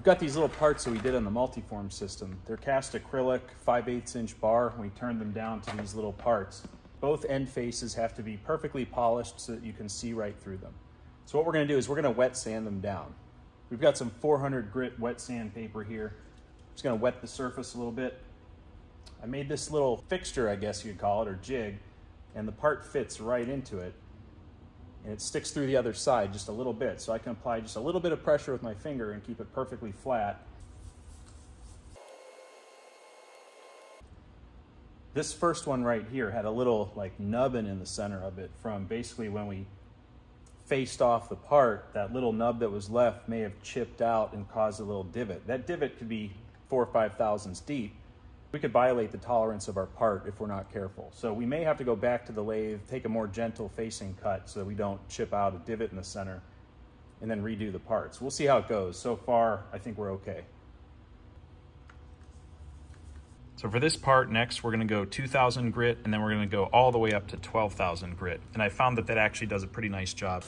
got these little parts that we did on the MultiForm system. They're cast acrylic 5/8 inch bar, and we turned them down to these little parts. Both end faces have to be perfectly polished so that you can see right through them. So what we're gonna do is we're gonna wet sand them down. We've got some 400 grit wet sandpaper here. Just gonna wet the surface a little bit. I made this little fixture, I guess you'd call it, or jig, and the part fits right into it. And it sticks through the other side just a little bit, so I can apply just a little bit of pressure with my finger and keep it perfectly flat. This first one right here had a little like nubbin in the center of it from basically when we faced off the part. That little nub that was left may have chipped out and caused a little divot. That divot could be 4 or 5 thousandths deep. We could violate the tolerance of our part if we're not careful. So we may have to go back to the lathe, take a more gentle facing cut so that we don't chip out a divot in the center, and then redo the parts. We'll see how it goes. So far, I think we're okay. So for this part next, we're gonna go 2000 grit, and then we're gonna go all the way up to 12,000 grit. And I found that that actually does a pretty nice job.